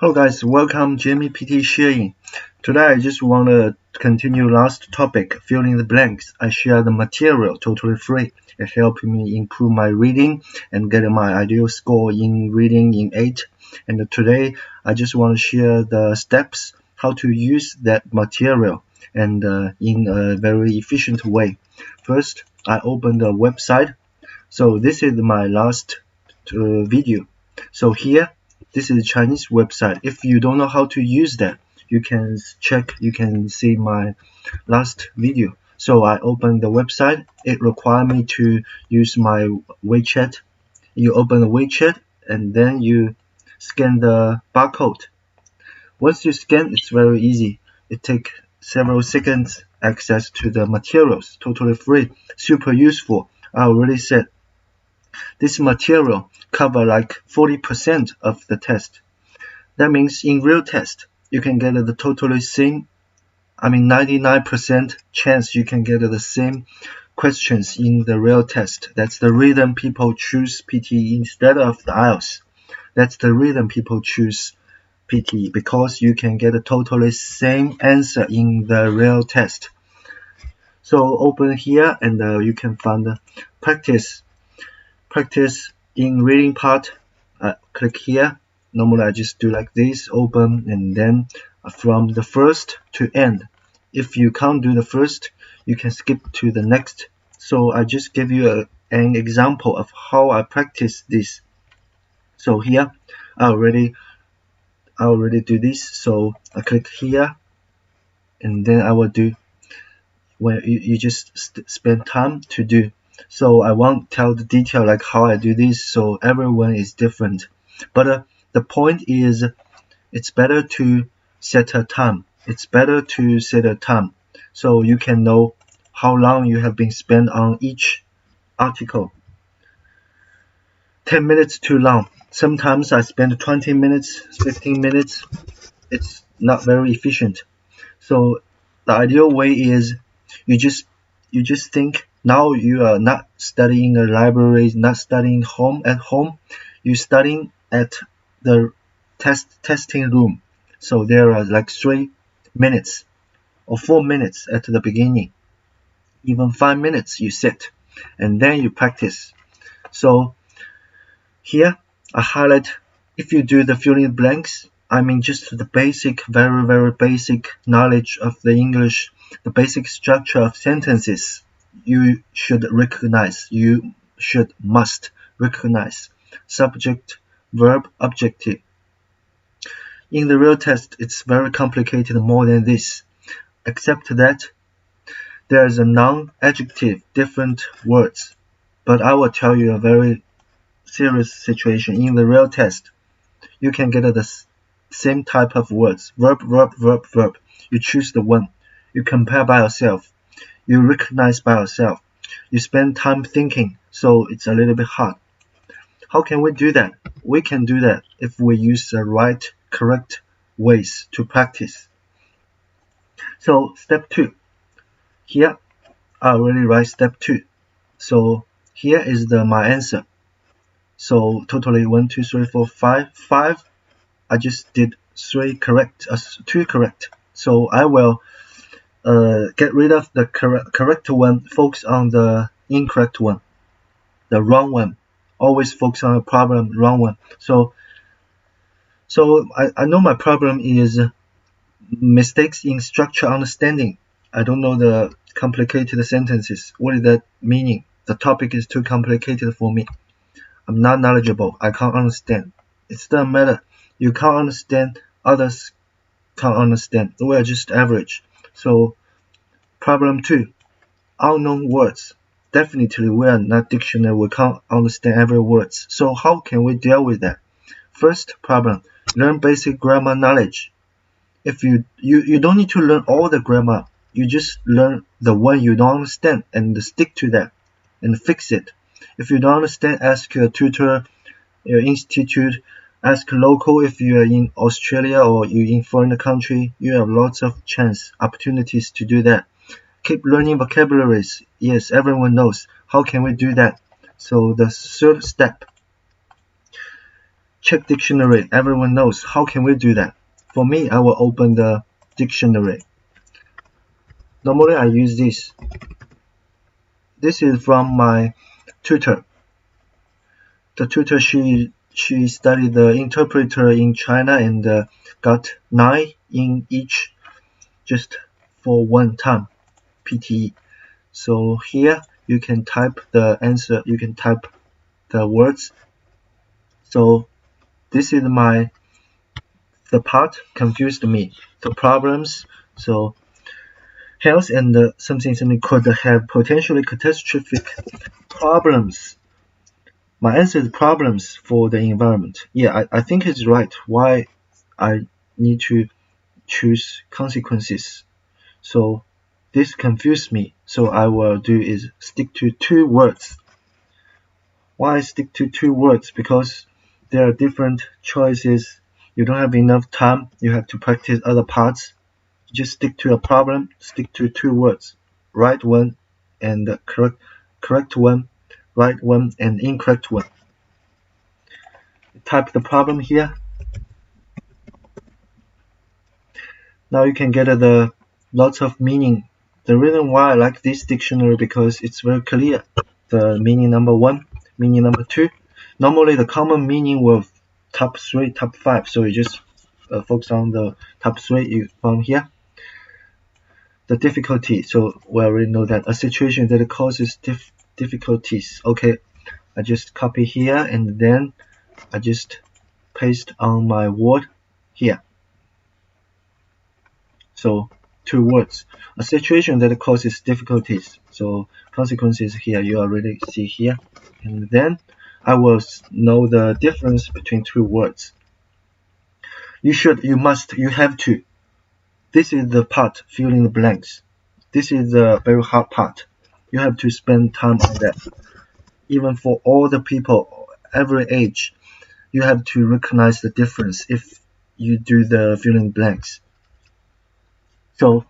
Hello guys, welcome Jamie PTE sharing. Today I just want to continue last topic, filling the blanks. I share the material totally free. It helped me improve my reading and get my ideal score in reading in 8. And today I just want to share the steps how to use that material and in a very efficient way. First, I open the website. So this is my last video. So here, this is a Chinese website. If you don't know how to use that, you can see my last video. So I open the website. It requires me to use my WeChat. You open the WeChat and then you scan the barcode. Once you scan, it's very easy. It takes several seconds access to the materials, totally free, super useful. I already said this material cover like 40% of the test. That means in real test, you can get the totally same, 99% chance you can get the same questions in the real test. That's the reason people choose PTE instead of the IELTS. That's the reason people choose PTE, because you can get a totally same answer in the real test. So open here and you can find the practice in reading part. Click here. Normally I just do like this, open, and then from the first to end. If you can't do the first, you can skip to the next. So I just give you an example of how I practice this. So here I already do this. So I click here and then I will do when you just spend time to do. So I won't tell the detail like how I do this, so everyone is different. But the point is, it's better to set a time. So you can know how long you have been spent on each article. 10 minutes too long. Sometimes I spend 20 minutes, 15 minutes. It's not very efficient. So the ideal way is you just think, now you are not studying in a library, not studying at home. You're studying at the testing room. So there are like 3 minutes or 4 minutes at the beginning. Even 5 minutes you sit and then you practice. So here I highlight, if you do the filling blanks, just the basic, very basic knowledge of the English, the basic structure of sentences, you must recognize subject, verb, objective. In the real test, it's very complicated, more than this, except that there is a non-adjective, different words. But I will tell you a very serious situation. In the real test, you can get the same type of words, verb. You choose the one. You compare by yourself. You recognize by yourself. You spend time thinking, so it's a little bit hard. How can we do that? We can do that if we use the correct ways to practice. So step 2. Here, I already write step 2. So here is my answer. So totally 1, 2, 3, 4, 5. 5. I just did 2 correct. So I will get rid of the correct one, focus on the incorrect one, the wrong one. Always focus on the problem, wrong one. So I know my problem is mistakes in structure understanding. I don't know the complicated sentences. What is that meaning? The topic is too complicated for me. I'm not knowledgeable. I can't understand. It doesn't matter. You can't understand, others can't understand. We are just average. So problem 2, unknown words. Definitely we are not dictionary. We can't understand every word. So how can we deal with that? First problem, learn basic grammar knowledge. If you don't need to learn all the grammar. You just learn the one you don't understand and stick to that and fix it. If you don't understand, ask your tutor, your institute, ask local. If you are in Australia or you're in foreign country, you have lots of opportunities to do that. Keep learning vocabularies. Yes, everyone knows. How can we do that? So the third step, check dictionary. Everyone knows. How can we do that? For me, I will open the dictionary. Normally, I use this. This is from my tutor. The tutor, she studied the interpreter in China and got 9 in each just for one time, PTE. So here you can type the answer, you can type the words. So this is the part confused me. The problems, so health and something could have potentially catastrophic problems. My answer is problems for the environment. Yeah, I think it's right. Why I need to choose consequences. So this confused me. So I will do is stick to 2 words. Why stick to 2 words? Because there are different choices. You don't have enough time. You have to practice other parts. Just stick to a problem. Stick to 2 words. Right one and correct one. Right one and incorrect one. Type the problem here. Now you can get the lots of meaning. The reason why I like this dictionary because it's very clear. The meaning number 1, meaning number 2. Normally the common meaning will top 3, top 5. So you just focus on the top 3 from here. The difficulty. So we already know that a situation that causes difficulties. Okay, I just copy here and then I just paste on my word here. So 2 words. A situation that causes difficulties. So consequences here you already see here. And then I will know the difference between 2 words. You have to. This is the part, filling the blanks. This is the very hard part. You have to spend time on that. Even for all the people, every age, you have to recognize the difference if you do the filling blanks. So,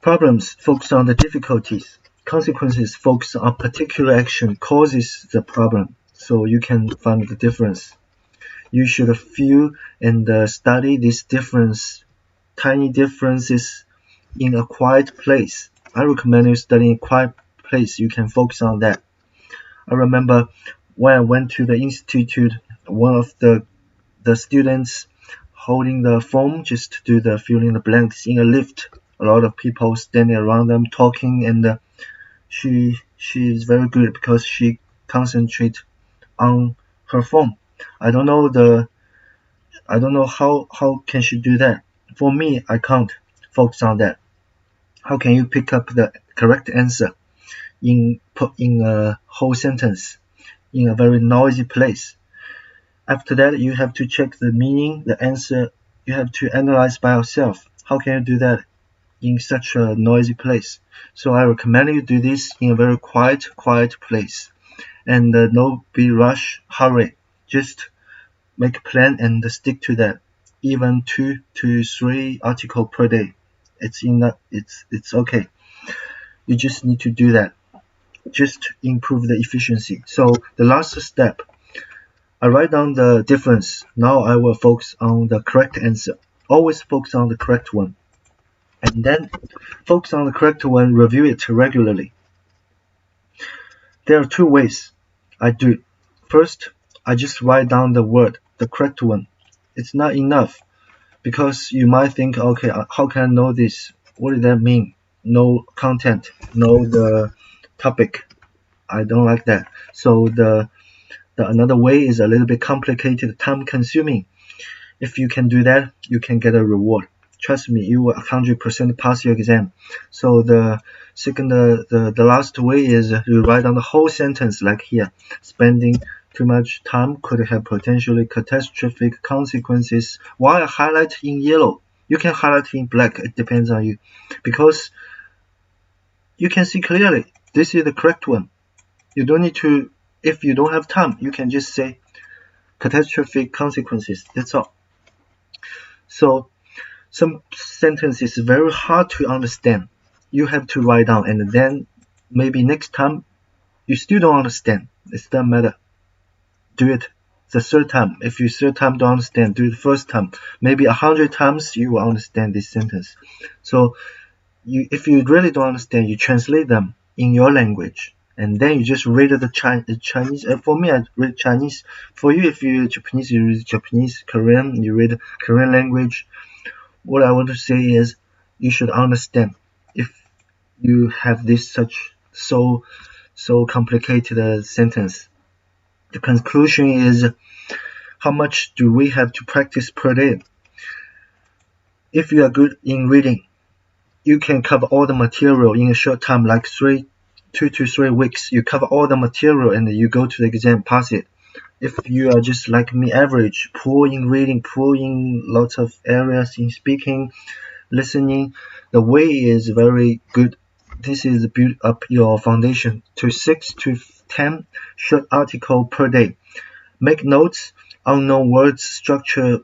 problems focus on the difficulties. Consequences focus on particular action causes the problem. So you can find the difference. You should feel and study this difference, tiny differences in a quiet place. I recommend you studying a quiet place. You can focus on that. I remember when I went to the institute, one of the students holding the phone just to do the filling the blanks in a lift. A lot of people standing around them talking, and she is very good because she concentrates on her phone. I don't know how can she do that. For me, I can't focus on that. How can you pick up the correct answer in a whole sentence in a very noisy place? After that, you have to check the meaning, the answer. You have to analyze by yourself. How can you do that in such a noisy place? So I recommend you do this in a very quiet place, and no be rush, hurry. Just make a plan and stick to that. Even 2 to 3 articles per day. It's okay. You just need to do that. Just improve the efficiency. So the last step, I write down the difference. Now I will focus on the correct answer. Always focus on the correct one. And then focus on the correct one, review it regularly. There are 2 ways I do it. First, I just write down the word, the correct one. It's not enough because you might think, okay, how can I know this? What does that mean? No content, no the topic. I don't like that. So the another way is a little bit complicated, time consuming. If you can do that, you can get a reward. Trust me, you will 100% pass your exam. So the second, the last way is you write down the whole sentence like here. Spending too much time could have potentially catastrophic consequences. Why I highlight in yellow? You can highlight in black. It depends on you, because you can see clearly this is the correct one. You don't need to. If you don't have time, you can just say catastrophic consequences. That's all. So some sentences very hard to understand. You have to write down, and then maybe next time you still don't understand. It doesn't matter. Do it the third time. If you third time don't understand, do it the first time. Maybe 100 times you will understand this sentence. So if you really don't understand, you translate them in your language, and then you just read the Chinese. For me, I read Chinese. For you, if you're Japanese, you read Japanese. Korean, you read Korean language. What I want to say is, you should understand. If you have this so complicated sentence, the conclusion is, how much do we have to practice per day? If you are good in reading, you can cover all the material in a short time, like 2 to 3 weeks. You cover all the material and you go to the exam, pass it. If you are just like me, average, poor in reading, poor in lots of areas, in speaking, listening, the way is very good. This is build up your foundation to 6 to 10 short article per day. Make notes, unknown words structure,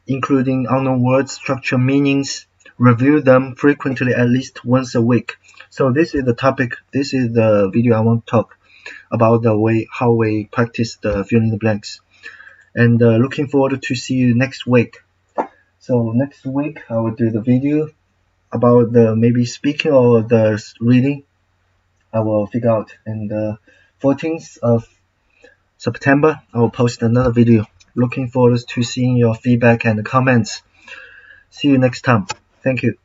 including unknown words structure meanings. Review them frequently, at least once a week. So this is the topic. This is the video I want to talk about, the way how we practice the filling the blanks. And looking forward to see you next week. So next week I will do the video about the maybe speaking or the reading. I will figure out. And 14th of September I will post another video. Looking forward to seeing your feedback and comments. See you next time. Thank you.